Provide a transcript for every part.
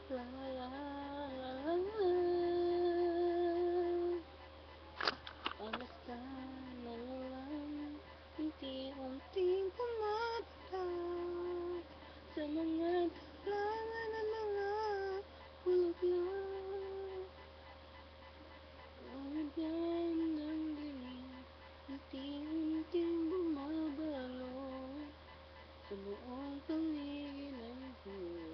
La la la la la. Basta na lang unti-unting pumapatak sa mga talangan ng mga hulog lang. Ramdam ng dilim, unti-unting bumabalot sa buong paligid ng buwan.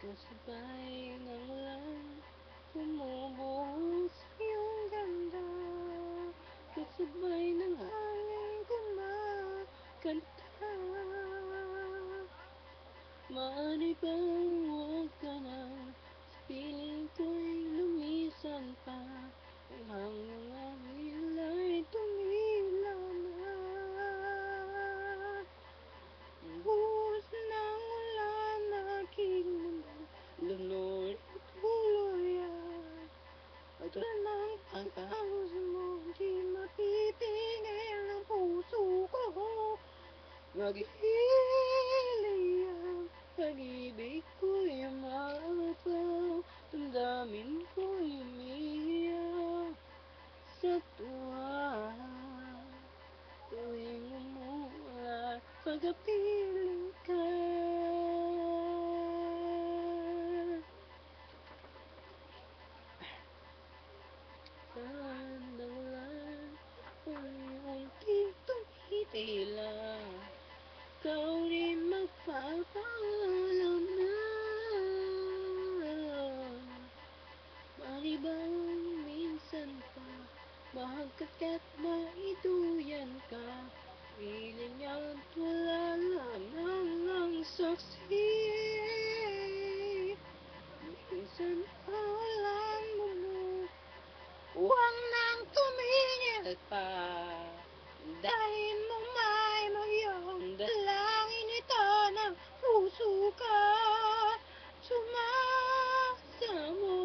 Kasabay ng ulan, bumubuhos iyong ganda. Kasabay ng hangin kumakanta. Maaari bang huwag ka na, sa piling ko'y lumisan pa. Ang hangin namin ay tumila na. Ang buhos ng ulan aking mundo, lunoy at tuluyan. At walang pag-ahos mo, di mapipigil ang puso ko. Maghihiliyang, pag-ibig ko'y umaapaw, damdamin ko'y umiiyak sa tuwa. Tuwing umuulan, pag-apiling ka. Saan ng ulan, unti-unting tumitila. Ikaw rin magpapaalam na. Maaari bang minsan pa mahagkat ka't maiduyan ka? Piling at wala lamang ang saksi. Minsan pa walang bumuk, huwag nang tumingil pa. Dahil mo may magyawang dalangin ito ng puso ka. Sumasamo,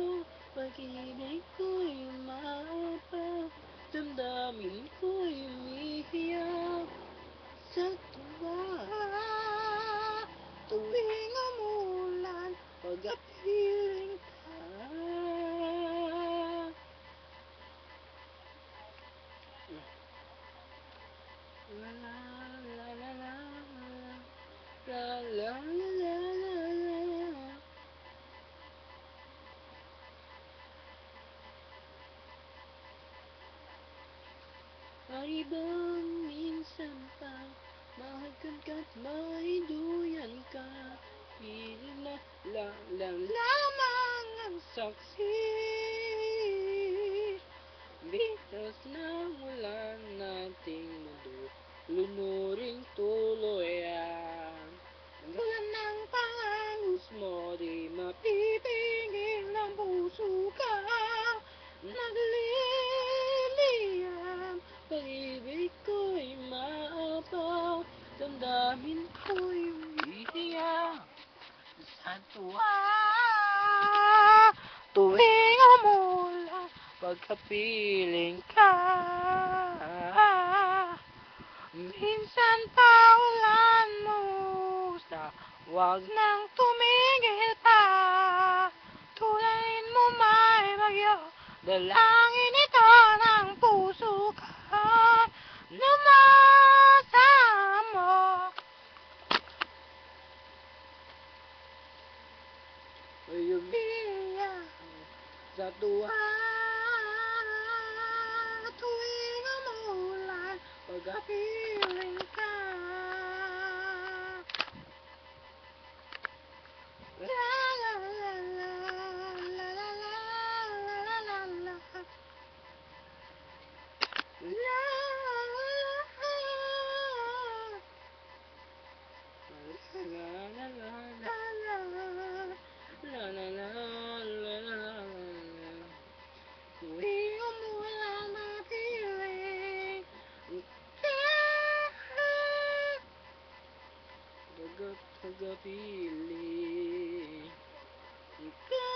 pag-ibig ko'y umaapaw, damdamin ko'y umiiyak sa tuwa. Tuwing umulan, pag-apiling ka. La la la la la la la la la la. Maaari bang minsan pa mahagkan ka't maiduyan ka? Piling na lang lamang ang saksi. Bitas ng ulan nating mundo, lunuring tuluyan. Wala ng pangangos mo, di mapipigil ang puso ka. Nagliliyam, pag-ibig ko'y maapaw, damdamin ko'y umiiyak sa tuwa. Tuwing umulan, pagkapiling ka. Minsan pa ulan mo sa, huwag nang tumigil pa. Tulayin mo may bagyo, dalangin ito ng puso ka. Lumasamo, ay umiiyak sa tuwa. Tuwing umulan, pag-apiling ka. La la la la la la la la la la la. La la la la la la la la la. Tuwing umulan, mapiling ka. Pag-apiling ka.